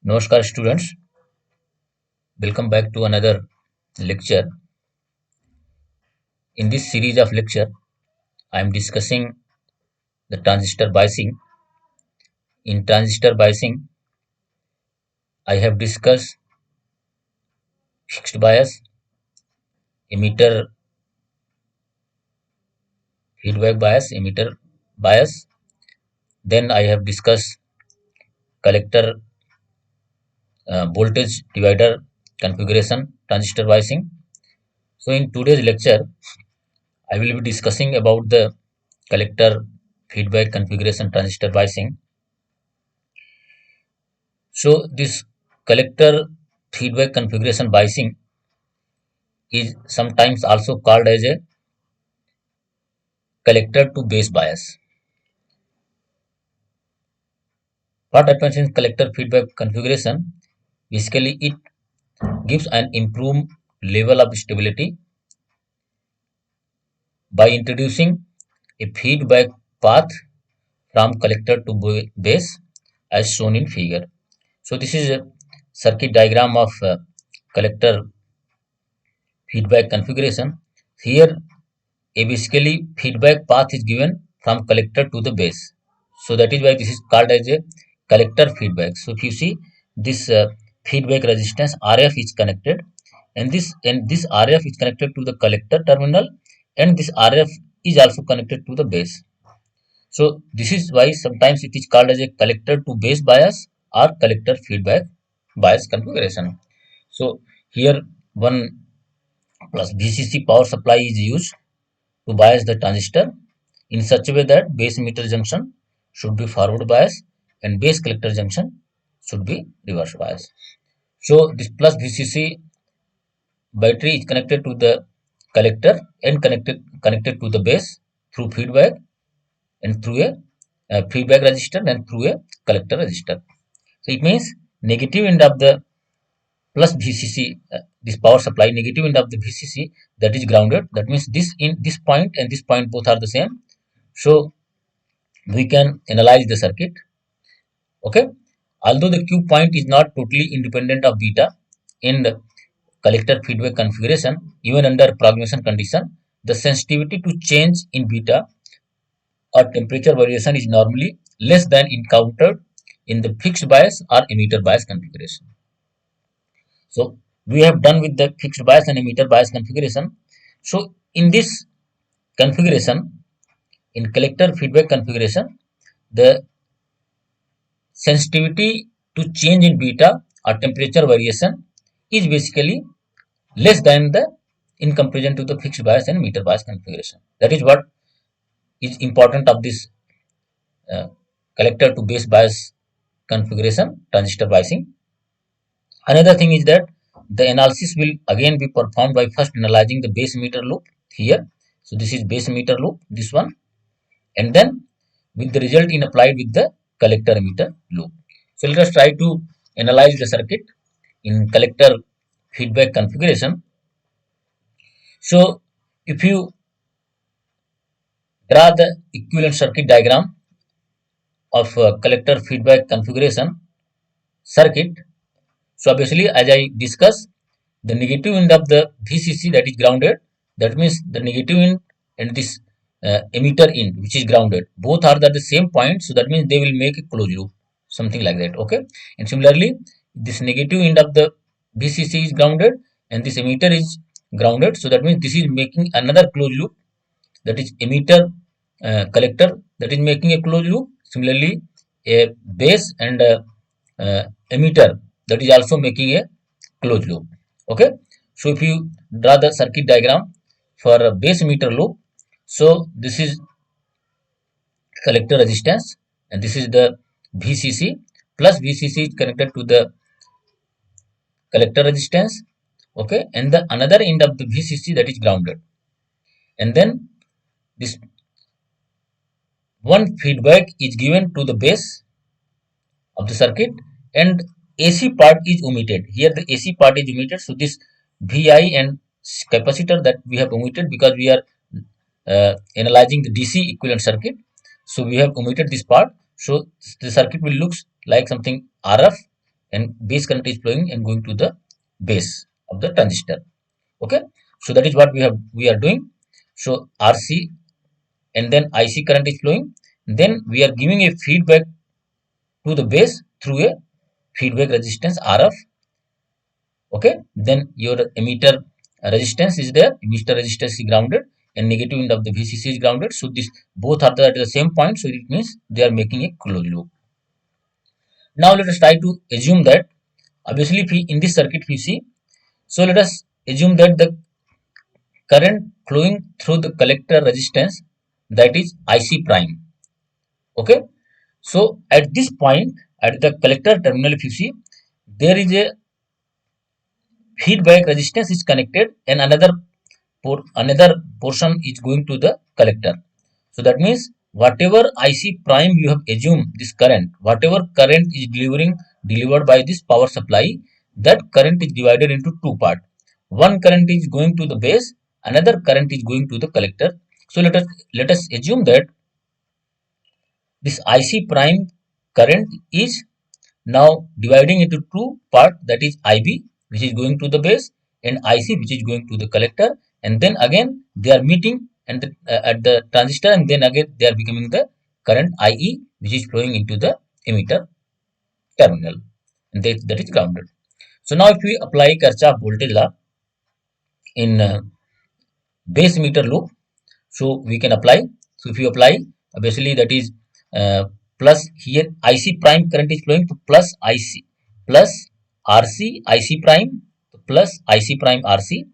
Namaskar students, welcome back to another lecture. In this series of lecture, I am discussing the transistor biasing. In transistor biasing, I have discussed fixed bias, emitter feedback bias, emitter bias. Then I have discussed collector voltage divider configuration, transistor biasing. So in today's lecture, I will be discussing about the collector feedback configuration transistor biasing. So this collector feedback configuration biasing is sometimes also called as a collector to base bias. What happens in collector feedback configuration? Basically, it gives an improved level of stability by introducing a feedback path from collector to base as shown in figure. So this is a circuit diagram of collector feedback configuration. Here a basically feedback path is given from collector to the base. So that is why this is called as a collector feedback. So if you see this feedback resistance RF is connected, and this RF is connected to the collector terminal, and this RF is also connected to the base. So this is why sometimes it is called as a collector to base bias or collector feedback bias configuration. So here one plus VCC power supply is used to bias the transistor in such a way that base emitter junction should be forward bias and base collector junction should be reverse bias. So this plus VCC battery is connected to the collector and connected to the base through feedback and through a feedback resistor and through a collector resistor. So it means negative end of the plus VCC, this power supply, negative end of the VCC, that is grounded. That means this point and this point both are the same. So we can analyze the circuit. Okay. Although the Q point is not totally independent of beta in the collector feedback configuration, even under propagation condition, the sensitivity to change in beta or temperature variation is normally less than encountered in the fixed bias or emitter bias configuration. So we have done with the fixed bias and emitter bias configuration. So in this configuration, in collector feedback configuration, the sensitivity to change in beta or temperature variation is basically less than the in comparison to the fixed bias and emitter bias configuration. That is what is important of this uh, collector to base bias configuration transistor biasing. Another thing is that the analysis will again be performed by first analyzing the base emitter loop here. So this is base emitter loop, this one, and then with the result in applied with the collector emitter loop. So let us try to analyze the circuit in collector feedback configuration. So if you draw the equivalent circuit diagram of collector feedback configuration circuit, so obviously as I discussed, the negative end of the VCC, that is grounded, that means the negative end and this emitter end which is grounded, both are at the same point, so that means they will make a closed loop, something like that. Okay, and similarly this negative end of the VCC is grounded and this emitter is grounded, so that means this is making another closed loop, that is emitter collector, that is making a closed loop. Similarly a base and emitter, that is also making a closed loop. Okay, so if you draw the circuit diagram for a base emitter loop, so this is collector resistance and this is the VCC, plus VCC is connected to the collector resistance. Okay, and the another end of the VCC, that is grounded, and then this one feedback is given to the base of the circuit and AC part is omitted. Here the AC part is omitted. So this VI and capacitor, that we have omitted because we are analyzing the DC equivalent circuit. So we have omitted this part. So the circuit will look like something RF and base current is flowing and going to the base of the transistor. Okay, so that is what we are doing. So RC and then IC current is flowing. Then we are giving a feedback to the base through a feedback resistance RF. Okay, then your emitter resistance is there, emitter resistance is grounded, and negative end of the VCC is grounded. So this both are at the same point, so it means they are making a closed loop. Now let us try to assume that, obviously if we, in this circuit we see, so let us assume that the current flowing through the collector resistance, that is IC prime. Okay, so at this point, at the collector terminal, if you see, there is a feedback resistance is connected, and another portion is going to the collector. So that means whatever IC prime you have assumed this current, whatever current is delivered by this power supply, that current is divided into two parts. One current is going to the base, another current is going to the collector. So let us assume that this IC prime current is now dividing into two parts, that is IB, which is going to the base, and IC, which is going to the collector, and then again they are meeting and at the transistor, and then again they are becoming the current IE, which is flowing into the emitter terminal, and that is grounded. So now if we apply Kirchhoff voltage law in base emitter loop, so we can apply. So if you apply, basically that is plus, here IC prime current is flowing to plus IC plus RC IC prime plus IC prime RC.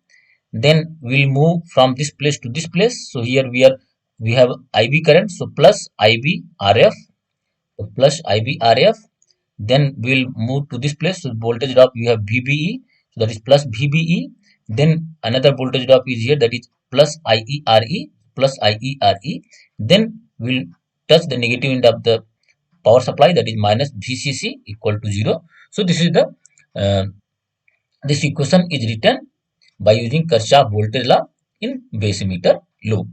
Then we'll move from this place to this place. So here we have IB current, so plus IB RF, so plus IB RF. Then we'll move to this place. So voltage drop we have VBE, so that is plus VBE. Then another voltage drop is here, that is plus IERE, plus IERE. Then we'll touch the negative end of the power supply, that is minus VCC equal to 0. So this is the this equation is written by using Kirchhoff voltage law in base emitter loop.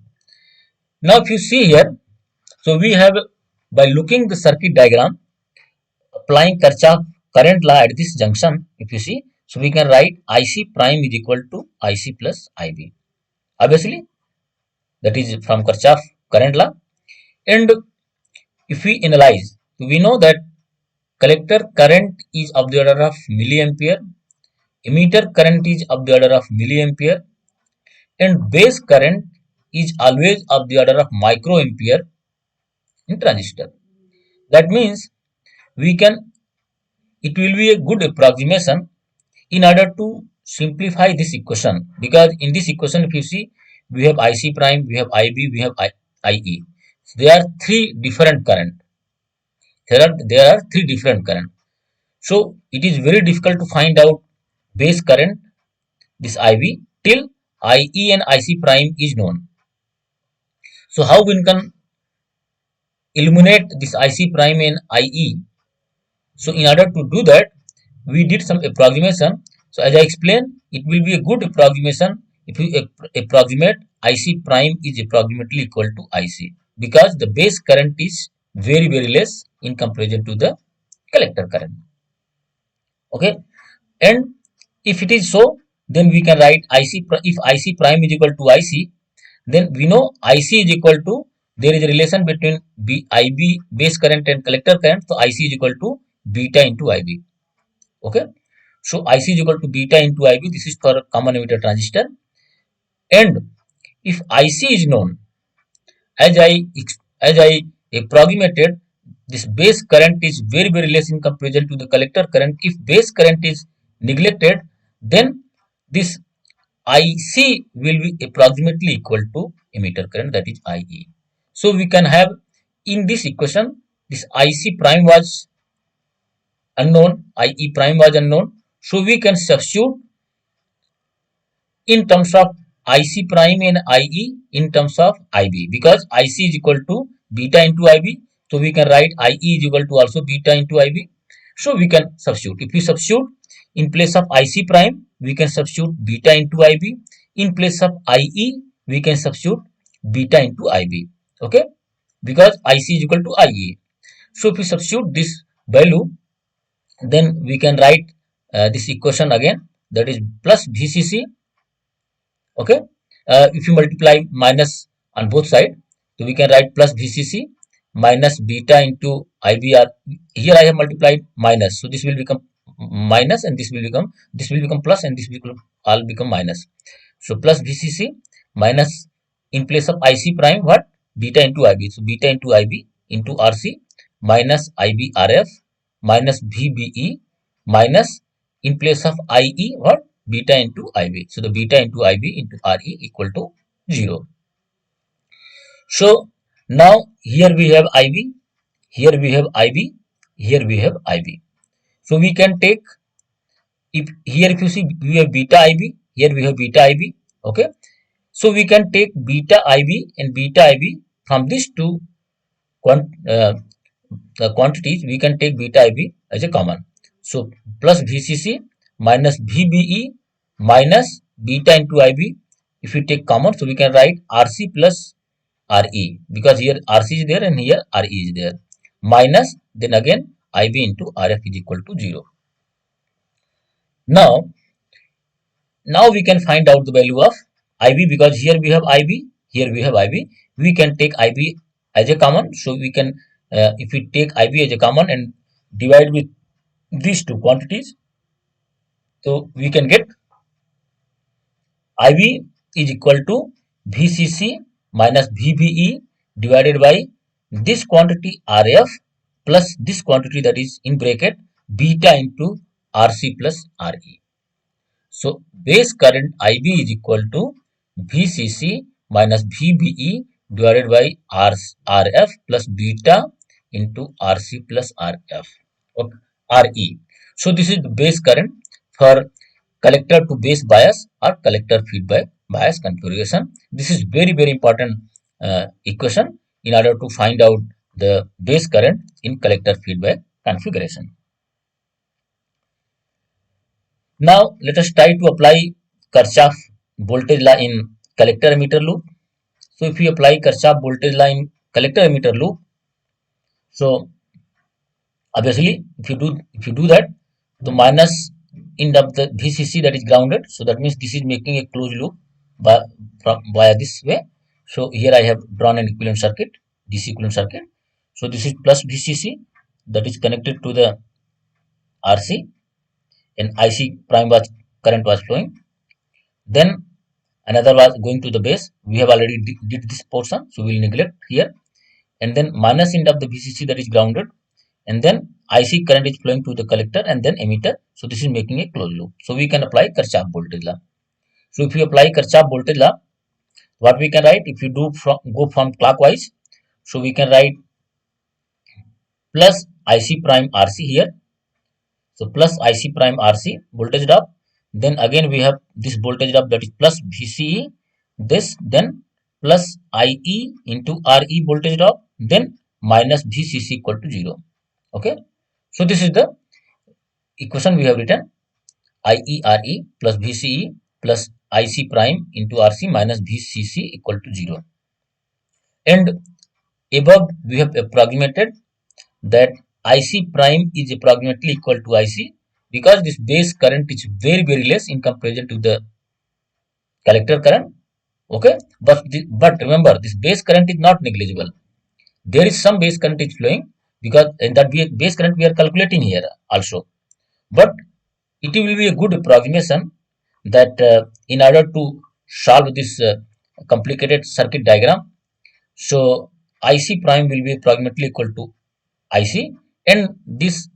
Now if you see here, so we have, by looking the circuit diagram, applying Kirchhoff current law at this junction, if you see, so we can write IC prime is equal to IC plus IB. Obviously, that is from Kirchhoff current law. And if we analyze, we know that collector current is of the order of milliampere, emitter current is of the order of milliampere, and base current is always of the order of microampere in transistor. That means we can, it will be a good approximation in order to simplify this equation, because in this equation if you see, we have IC prime, we have IB, we have IE. So there are three different current. There are three different current. So it is very difficult to find out base current, this IB, till IE and IC prime is known. So how we can eliminate this IC prime and IE? So in order to do that, we did some approximation. So as I explained, it will be a good approximation if you approximate IC prime is approximately equal to IC, because the base current is very less in comparison to the collector current. Okay, and if it is so, then we can write IC, if IC prime is equal to IC, then we know IC is equal to, there is a relation between IB base current and collector current, so IC is equal to beta into IB. Okay, so IC is equal to beta into IB. This is for common emitter transistor. And if IC is known, as I approximated, this base current is very less in comparison to the collector current. If base current is neglected, then this IC will be approximately equal to emitter current, that is IE. So we can have, in this equation, this IC prime was unknown, IE prime was unknown. So we can substitute in terms of IC prime and IE in terms of IB, because IC is equal to beta into IB. So we can write IE is equal to also beta into IB. So we can substitute. If we substitute, in place of IC prime, we can substitute beta into IB. In place of IE, we can substitute beta into IB. Okay, because IC is equal to IE. So if we substitute this value, Then we can write this equation again, that is plus VCC. Okay, if you multiply minus on both sides, so we can write plus VCC minus beta into IBR. Here I have multiplied minus, so this will become minus, and this will become plus, and this will all become minus. So plus VCC minus, in place of IC prime, what, beta into IB. So beta into IB into RC minus IBRF minus VBE minus, in place of IE, what, beta into IB. So the beta into IB into RE equal to 0. So now here we have IB, here we have IB, here we have IB. So we can take, if you see, we have beta IB, here we have beta IB. Okay, so we can take beta IB and beta IB from these two quantities. We can take beta IB as a common. So plus VCC minus VBE minus beta into IB. If we take common, so we can write RC plus RE, because here RC is there and here RE is there, minus, then again IB into RF is equal to 0. Now, we can find out the value of IB, because here we have IB, here we have IB. We can take IB as a common. So we can, if we take IB as a common and divide with these two quantities, so we can get IB is equal to VCC minus VBE divided by this quantity RF plus this quantity, that is in bracket beta into RC plus RE. So base current IB is equal to VCC minus VBE divided by RF plus beta into RC plus RF, okay, RE. So this is the base current for collector to base bias or collector feedback bias configuration. This is very important equation in order to find out the base current in collector feedback configuration. Now let us try to apply Kirchhoff voltage law in collector emitter loop. So if we apply Kirchhoff voltage law in collector emitter loop, so obviously if you do that, the minus end of the VCC, that is grounded. So that means this is making a closed loop by via this way. So here I have drawn an equivalent circuit, DC equivalent circuit. So this is plus VCC, that is connected to the RC, and IC prime was current was flowing. Then another was going to the base. We have already did this portion, so we will neglect here. And then minus end of the VCC, that is grounded, and then IC current is flowing to the collector and then emitter. So this is making a closed loop. So we can apply Kirchhoff voltage law. So if you apply Kirchhoff voltage law, what we can write, if you go from clockwise, so we can write plus IC prime RC here. So plus IC prime RC voltage drop. Then again we have this voltage drop, that is plus VCE. This then plus IE into RE voltage drop. Then minus VCC equal to 0. Okay. So this is the equation we have written: IERE plus VCE plus IC prime into RC minus VCC equal to 0. And above we have approximated that IC prime is approximately equal to IC, because this base current is very less in comparison to the collector current. Okay, but remember, this base current is not negligible. There is some base current is flowing, because in that base current we are calculating here also. But it will be a good approximation that in order to solve this complicated circuit diagram, so IC prime will be approximately equal to IC, and this,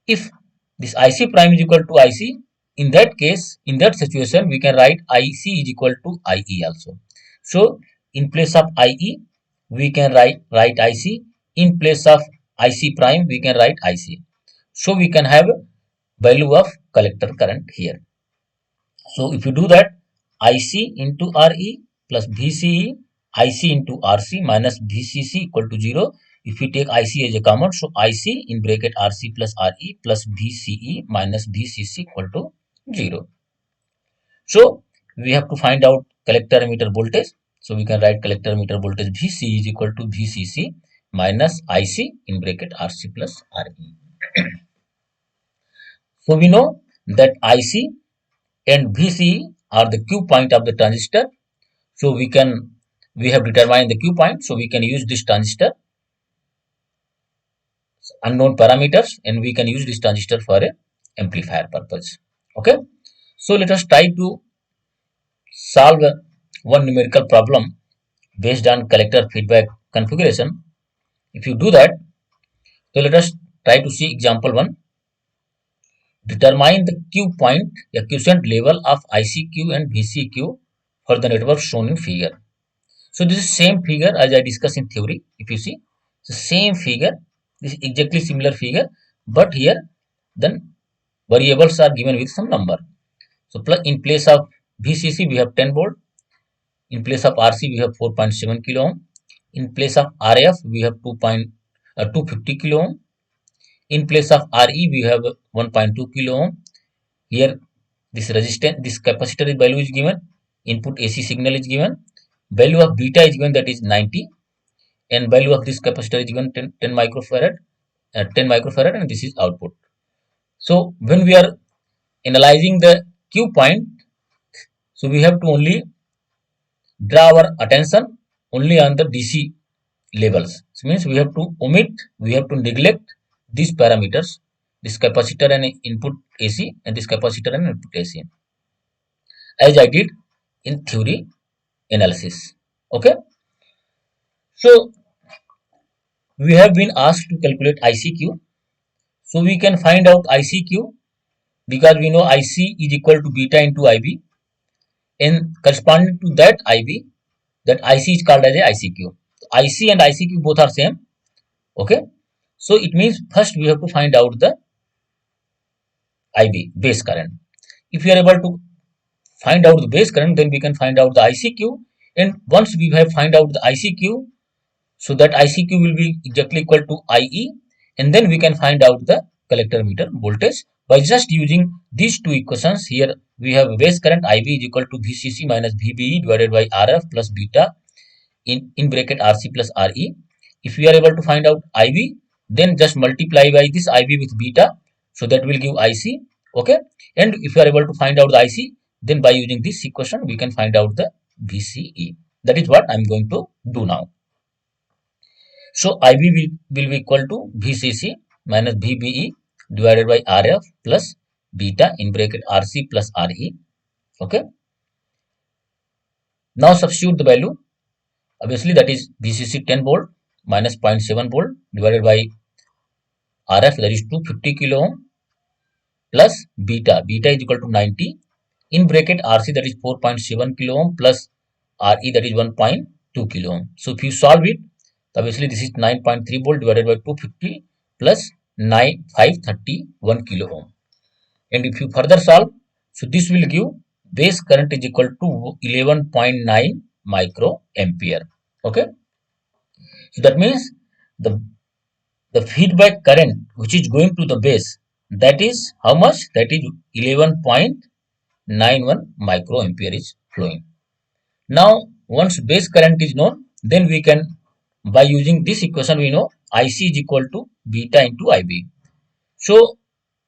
if this IC prime is equal to IC, in that case, in that situation, we can write IC is equal to IE also. So in place of IE, we can write IC. In place of IC prime, we can write IC. So we can have value of collector current here. So if you do that, IC into RE plus VCE, IC into RC minus VCC equal to 0. If we take IC as a common, so IC in bracket RC plus RE plus VCE minus VCC equal to 0. So we have to find out collector emitter voltage. So we can write collector emitter voltage VC is equal to VCC minus IC in bracket RC plus RE. So we know that IC and VCE are the Q point of the transistor. So we have determined the Q point. So we can use this transistor unknown parameters, and we can use this transistor for a amplifier purpose. Okay. So let us try to solve one numerical problem based on collector feedback configuration. If you do that, so let us try to see example 1. Determine the Q point, a quiescent level of ICQ and VCQ for the network shown in figure. So this is same figure as I discussed in theory. If you see, the same figure, this is exactly similar figure, but here then variables are given with some number. So in place of VCC we have 10 volt, in place of RC we have 4.7 kilo ohm, in place of RF we have 250 kilo ohm, in place of RE we have 1.2 kilo ohm. Here this resistance, this capacitor value is given, input AC signal is given, value of beta is given, that is 90, and value of this capacitor is given 10 microfarad, 10 microfarad, and this is output. So when we are analyzing the Q point, so we have to only draw our attention only on the DC levels. So means we have to omit, we have to neglect these parameters, this capacitor and input AC, and this capacitor and input AC, as I did in theory analysis. Okay. So we have been asked to calculate ICQ. So we can find out ICQ because we know IC is equal to beta into IB, and corresponding to that IB, that IC is called as a ICQ. IC and ICQ both are same. Okay. So it means first we have to find out the IB, base current. If we are able to find out the base current, then we can find out the ICQ. And once we have find out the ICQ, so that ICQ will be exactly equal to IE, and then we can find out the collector meter voltage by just using these two equations. Here we have base current IB is equal to VCC minus VBE divided by RF plus beta in bracket RC plus RE. If we are able to find out IB, then just multiply by this IB with beta, so that will give IC. Okay. And if you are able to find out the IC, then by using this equation we can find out the VCE. That is what I am going to do now. So IB will be equal to VCC minus VBE divided by RF plus beta in bracket RC plus RE. Okay. Now substitute the value. Obviously that is VCC 10 volt minus 0.7 volt divided by RF, that is 250 kilo ohm, plus beta is equal to 90 in bracket RC, that is 4.7 kilo ohm, plus RE, that is 1.2 kilo ohm. So if you solve it, obviously this is 9.3 volt divided by 250 plus 531 kilo ohm. And if you further solve, so this will give base current is equal to 11.9 micro ampere. Okay. So that means the feedback current which is going to the base, that is how much? That is 11.91 micro ampere is flowing. Now once base current is known, then we can, by using this equation, we know IC is equal to beta into IB. So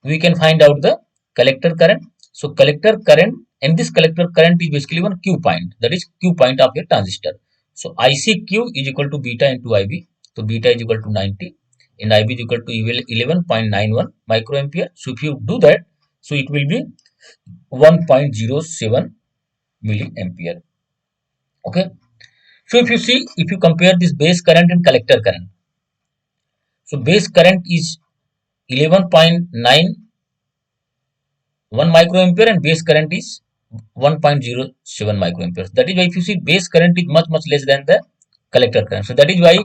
we can find out the collector current. So collector current, and this collector current is basically one Q point, that is Q point of a transistor. So ICQ is equal to beta into IB. So beta is equal to 90 and IB is equal to 11.91 microampere. So if you do that, so it will be 1.07 milliampere. Okay. So if you see, if you compare this base current and collector current, so base current is 11.91 microampere and base current is 1.07 microamperes. That is why if you see, base current is much less than the collector current. So that is why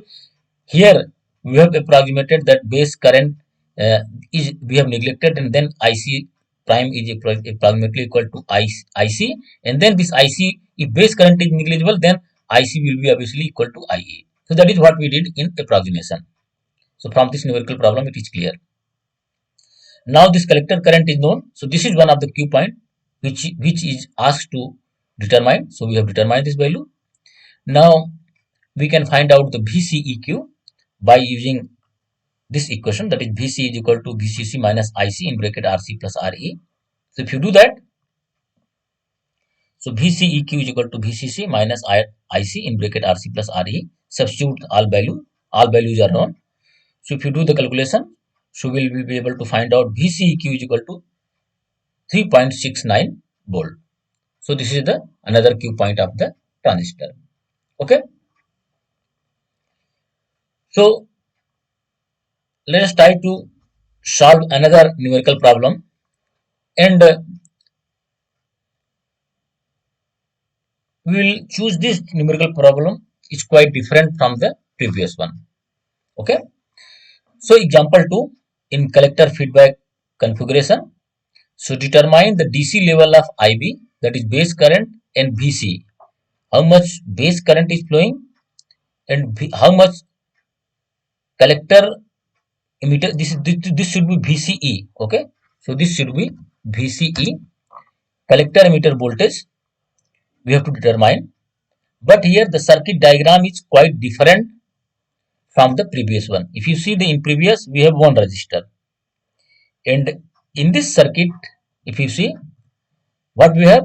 here we have approximated that base current we have neglected, and then IC prime is approximately equal to IC, and then this IC, if base current is negligible, then IC will be obviously equal to IE. So that is what we did in approximation. So from this numerical problem it is clear. Now this collector current is known. So this is one of the Q point which is asked to determine. So we have determined this value. Now we can find out the VCEQ by using this equation, that is VC is equal to VCC minus IC in bracket RC plus RE. So if you do that, so VCEQ is equal to VCC minus IC in bracket RC plus RE. Substitute all values are known. So if you do the calculation, so we will be able to find out VCEQ is equal to 3.69 volt. So this is the another Q point of the transistor. Okay. So let us try to solve another numerical problem, and we will choose this numerical problem. It's quite different from the previous one. Okay. So example 2, in collector feedback configuration, so determine the DC level of IB, that is base current, and VC. How much base current is flowing and how much collector emitter. This should be VCE. Okay. So this should be VCE, collector emitter voltage we have to determine. But here the circuit diagram is quite different from the previous one. If you see, in previous we have one resistor, and in this circuit, if you see what we have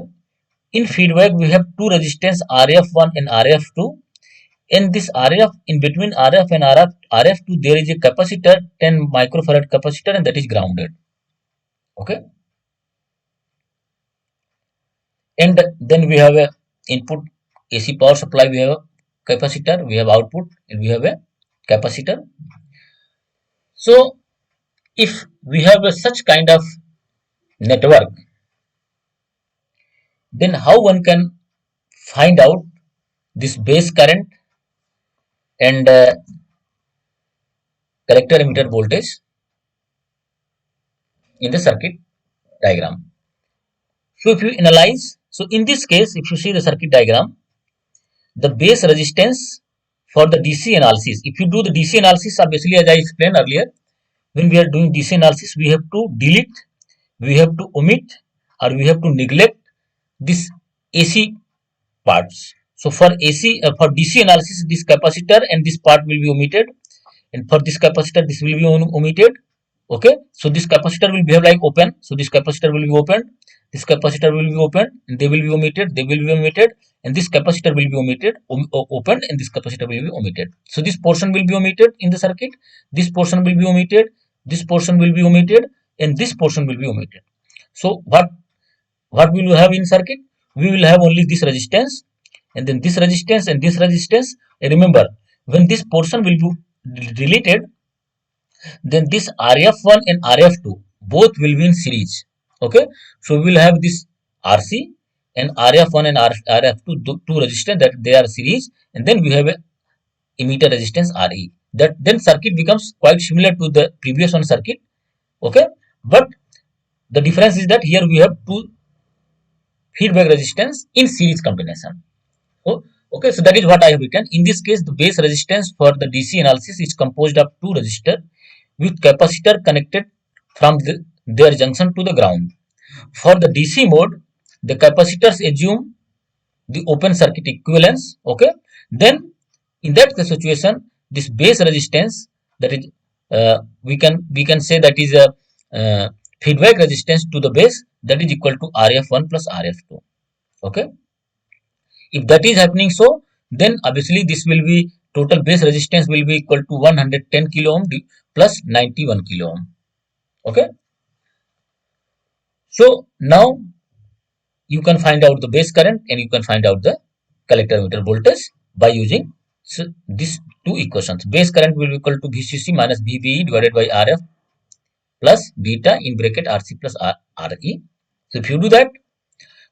in feedback, we have two resistance RF1 and RF2. In this RF, in between RF and RF2, there is a capacitor, 10 microfarad capacitor, and that is grounded. Okay. And then we have a input AC power supply, we have a capacitor, we have output, and we have a capacitor. So if we have such kind of network, then how one can find out this base current and collector emitter voltage in the circuit diagram. So if you analyze, so in this case, if you see the circuit diagram, the base resistance for the DC analysis, if you do the DC analysis, basically as I explained earlier, when we are doing DC analysis, we have to delete, we have to omit, or we have to neglect this AC parts. So for for DC analysis, this capacitor and this part will be omitted, and for this capacitor, this will be omitted. Okay, so this capacitor will behave like open. So this capacitor will be opened, this capacitor will be opened, and they will be omitted, they will be omitted, and this capacitor will be omitted, opened, and this capacitor will be omitted. So this portion will be omitted in the circuit, this portion will be omitted, this portion will be omitted, and this portion will be omitted. So what will you have in circuit? We will have only this resistance, and then this resistance and this resistance. And remember, when this portion will be deleted, then this RF1 and RF2 both will be in series. Okay, so we will have this RC and RF1 and RF2 two resistance that they are series, and then we have a emitter resistance RE. That then circuit becomes quite similar to the previous one circuit. Okay, but the difference is that here we have two feedback resistance in series combination. Oh, okay, so that is what I have written. In this case, the base resistance for the DC analysis is composed of two resistors with capacitor connected from their junction to the ground. For the DC mode, the capacitors assume the open circuit equivalence. Okay, then in that situation, this base resistance, that is we can say that is a feedback resistance to the base, that is equal to RF1 plus RF2. Okay, if that is happening, so then obviously this will be total base resistance will be equal to 110 kilo ohm plus 91 kilo ohm. Okay, so now you can find out the base current and you can find out the collector emitter voltage by using these two equations. Base current will be equal to VCC minus VBE divided by RF plus beta in bracket RC plus RE. So if you do that,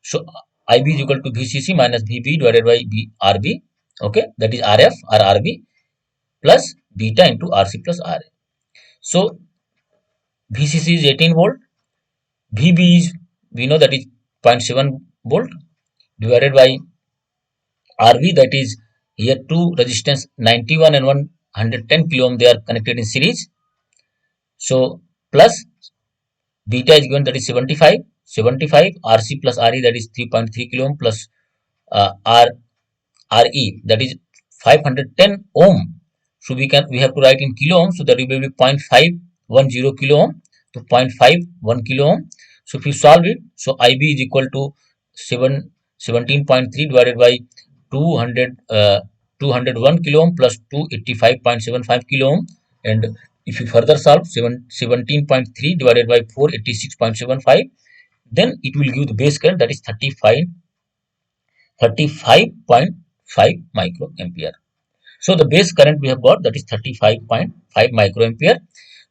so IB is equal to VCC minus VB divided by RB. Okay, that is RF or RB plus beta into RC plus RA. So VCC is 18 volt, VB is, we know that is 0.7 volt divided by RB, that is here two resistance 91 and 110 kilo ohm, they are connected in series. So plus beta is given, that is 75 RC plus RE, that is 3.3 kilo ohm plus RE, that is 510 ohm So we have to write in kilo ohm. So that will be 0.510 kilo ohm to 0.51 kilo ohm. So if you solve it, so IB is equal to 17.3 divided by 200 201 kilo ohm plus 285.75 kilo ohm. And if you further solve 17.3 divided by 486.75, then it will give the base current, that is 35.5 microampere. So the base current we have got, that is 35.5 microampere.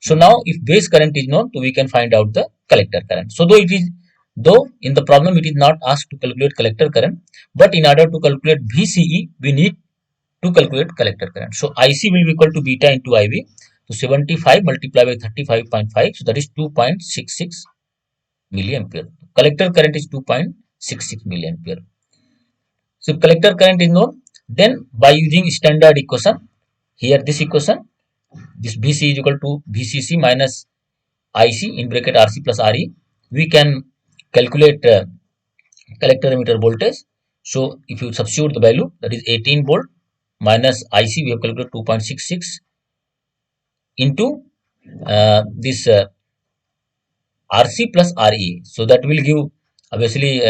So now if base current is known, so we can find out the collector current. So though in the problem it is not asked to calculate collector current, but in order to calculate VCE, we need to calculate collector current. So IC will be equal to beta into IB. So 75 multiplied by 35.5, so that is 2.66 milliampere. Collector current is 2.66 milliampere. So if collector current is known, then by using standard equation, here this equation, this BC is equal to VCC minus IC in bracket RC plus RE, we can calculate collector emitter voltage. So if you substitute the value, that is 18 volt minus IC, we have calculated 2.66 into this RC plus RE. So that will give, obviously,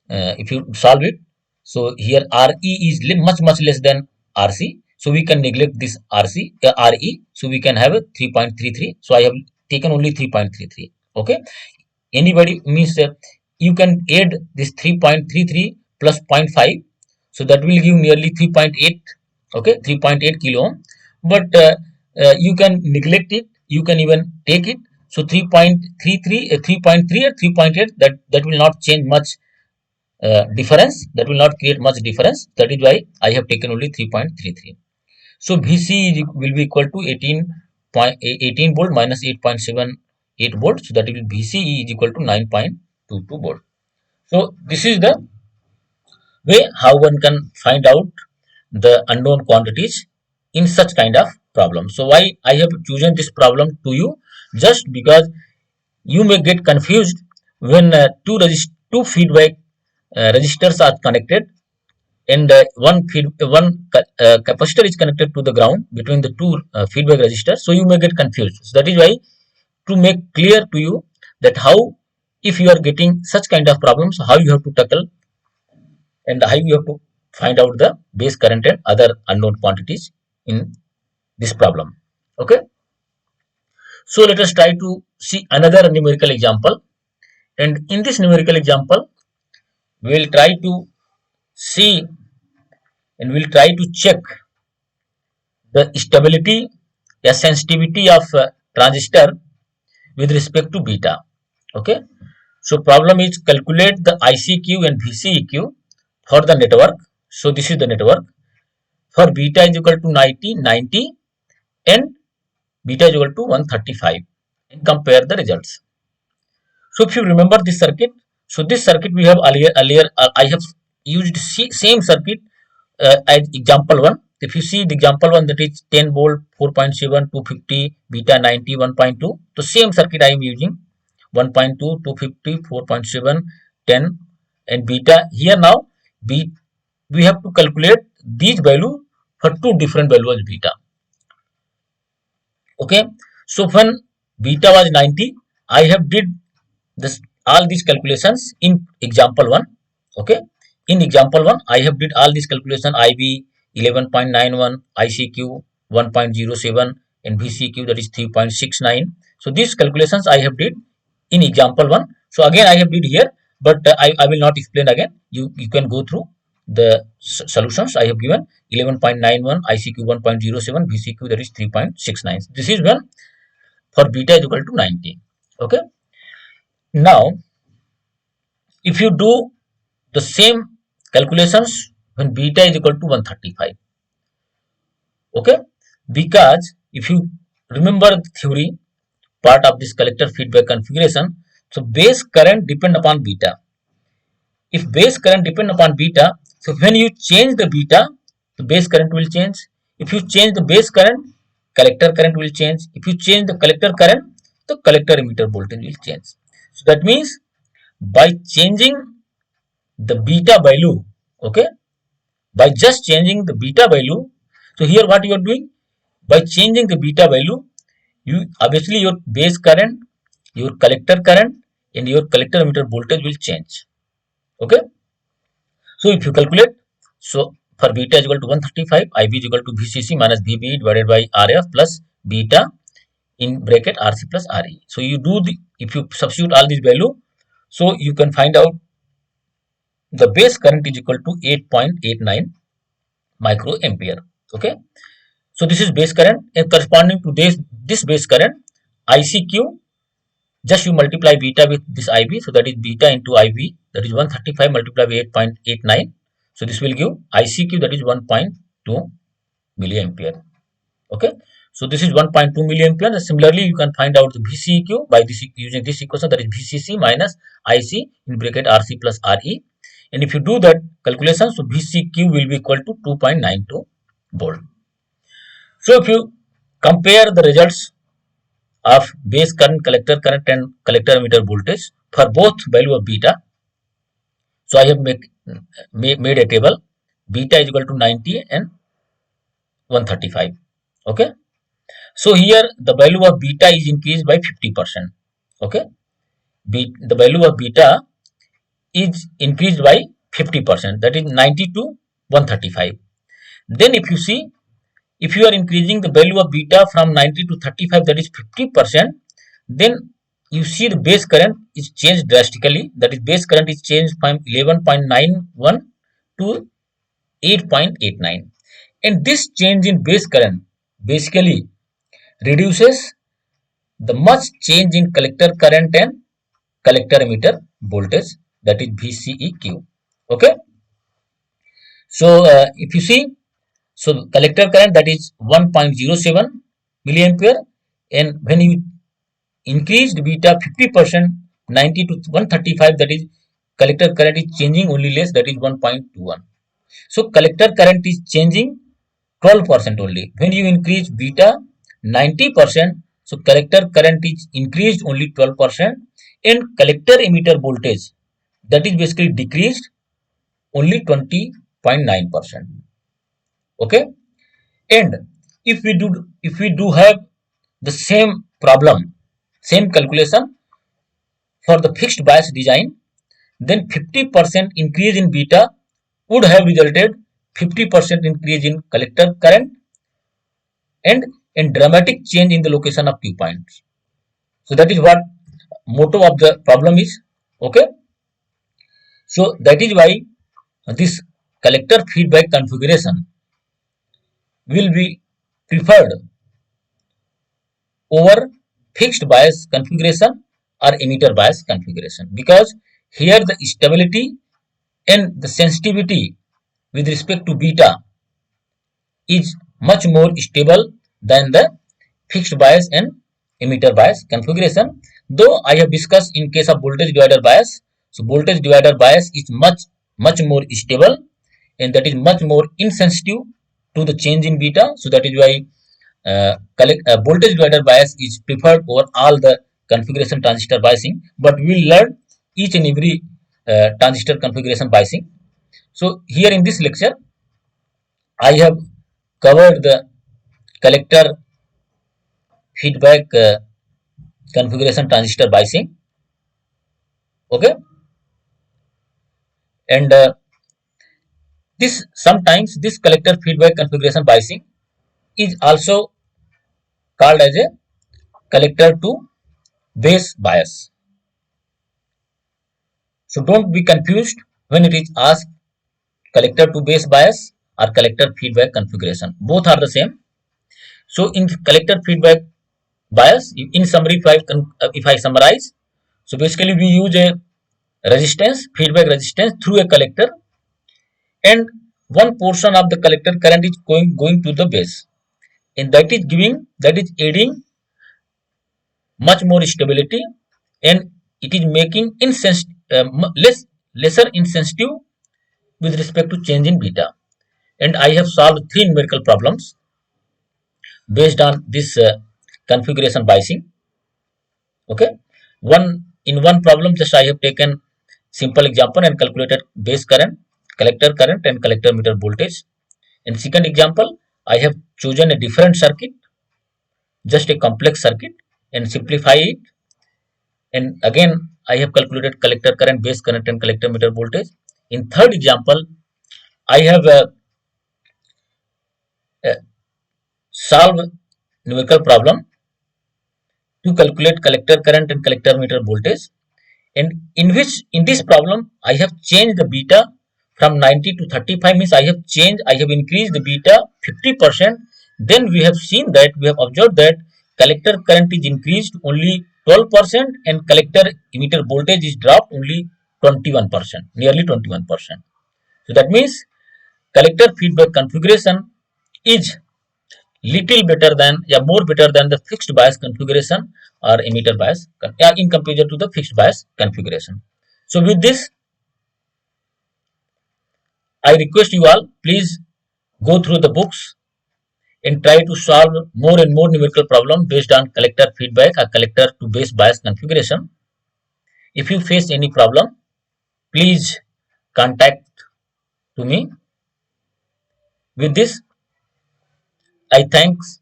if you solve it, so here RE is much less than RC. So we can neglect this RE. So we can have a 3.33. So I have taken only 3.33. Okay. Anybody means you can add this 3.33 plus 0.5. So that will give nearly 3.8. Okay, 3.8 kilo ohm. But you can neglect it. You can even take it. So 3.33, 3.3 or 3.8, that will not change much difference. That will not create much difference. That is why I have taken only 3.33. So VC will be equal to 18 volt minus 8.78 volt. So that will be VCE is equal to 9.22 volt. So this is the way how one can find out the unknown quantities in such kind of problem. So why I have chosen this problem to you, just because you may get confused when two feedback resistors are connected, and one capacitor is connected to the ground between the two feedback resistors. So you may get confused. So that is why, to make clear to you that how, if you are getting such kind of problems, how you have to tackle and how you have to find out the base current and other unknown quantities in this problem. Okay. So let us try to see another numerical example. And in this numerical example, we will try to see and we'll try to check the stability, the sensitivity of transistor with respect to beta. Okay. So problem is calculate the ICQ and VCEQ for the network. So this is the network. For beta is equal to 90, and beta is equal to 135, and compare the results. So if you remember this circuit, so this circuit we have earlier I have used same circuit as example 1. If you see the example 1, that is 10 volt, 4.7, 250, beta 90, 1.2. The same circuit I am using, 1.2, 250, 4.7, 10, and beta. Here now we have to calculate these value for two different values beta. Okay. So when beta was 90, I have did this all these calculations in example 1. Okay. In example 1, I have did all these calculation, IB 11.91, ICQ 1.07, and VCQ, that is 3.69. So these calculations I have did in example 1. So again I have did here, but I will not explain again. You can go through the solutions I have given. 11.91, ICQ 1.07, VCQ, that is 3.69. This is when for beta is equal to 90. Okay. Now if you do the same calculations when beta is equal to 135. Okay. Because if you remember the theory part of this collector feedback configuration, so base current depend upon beta. If base current depend upon beta, so when you change the beta, the base current will change. If you change the base current, collector current will change. If you change the collector current, the collector emitter voltage will change. So that means by changing the beta value, okay, by just changing the beta value, so here what you are doing, By changing the beta value, you obviously your base current, your collector current, and your collector emitter voltage will change. Okay. So if you calculate, so for beta is equal to 135, IB is equal to VCC minus VB divided by RF plus beta in bracket RC plus RE. So you do the, if you substitute all these value, so you can find out the base current is equal to 8.89 microampere. Okay. So this is base current, and corresponding to this base current, ICQ, just you multiply beta with this IB, so that is beta into IB, that is 135 multiplied by 8.89. So this will give ICQ, that is 1.2 milliampere. Okay. So this is 1.2 milliampere. And similarly, you can find out the VCQ by this using this equation, that is VCC minus IC in bracket RC plus RE. And if you do that calculation, so VCQ will be equal to 2.92 volt. So if you compare the results of base current, collector current, and collector emitter voltage for both value of beta, so I have made a table. Beta is equal to 90 and 135. Okay. So here the value of beta is increased by 50%. Okay. The value of beta is increased by 50%, that is 90 to 135. Then if you see, if you are increasing the value of beta from 90 to 35, that is 50%, then you see the base current is changed drastically, that is base current is changed from 11.91 to 8.89. And this change in base current basically reduces the much change in collector current and collector emitter voltage, that is VCEQ. Okay. So if you see, so collector current, that is 1.07 milliampere, and when you increased beta 50%, 90 to 135, that is collector current is changing only less, that is 1.21. So collector current is changing 12% only. When you increase beta 90%, so collector current is increased only 12%, and collector emitter voltage, that is basically decreased only 20.9%. Okay. And if we do have the same problem, same calculation for the fixed bias design, then 50% increase in beta would have resulted 50% increase in collector current and dramatic change in the location of Q points. So that is what motto of the problem is. Okay. So that is why this collector feedback configuration will be preferred over fixed bias configuration or emitter bias configuration, because here the stability and the sensitivity with respect to beta is much more stable than the fixed bias and emitter bias configuration. Though I have discussed in case of voltage divider bias, so voltage divider bias is much more stable, and that is much more insensitive to the change in beta. So that is why voltage divider bias is preferred over all the configuration transistor biasing. But we will learn each and every transistor configuration biasing. So here in this lecture, I have covered the collector feedback configuration transistor biasing. Okay. And this sometimes this collector feedback configuration biasing is also called as a collector to base bias. So don't be confused when it is asked collector to base bias or collector feedback configuration. Both are the same. So in collector feedback bias, in summary, if I summarize, so basically we use a resistance, feedback resistance through a collector, and one portion of the collector current is going to the base, and that is adding much more stability, and it is making lesser insensitive with respect to change in beta. And I have solved 3 numerical problems based on this configuration biasing. Okay. One problem, just I have taken simple example and calculated base current, collector current, and collector emitter voltage. In second example, I have chosen a different circuit just a complex circuit and simplify it. And again, I have calculated collector current, base current, and collector meter voltage. In third example, I have uh, solved numerical problem to calculate collector current and collector meter voltage, and in this problem I have changed the beta from 90 to 35, means I have increased the beta 50%. Then we have seen that we have observed that collector current is increased only 12% and collector emitter voltage is dropped only 21%, nearly 21%. So that means collector feedback configuration is little better than, yeah, more better than the fixed bias configuration or emitter bias, yeah, in comparison to the fixed bias configuration. So with this, I request you all, please go through the books and try to solve more and more numerical problem based on collector feedback or collector to base bias configuration. If you face any problem, please contact to me. With this, I thanks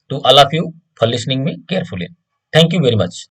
to all of you for listening me carefully. Thank you very much.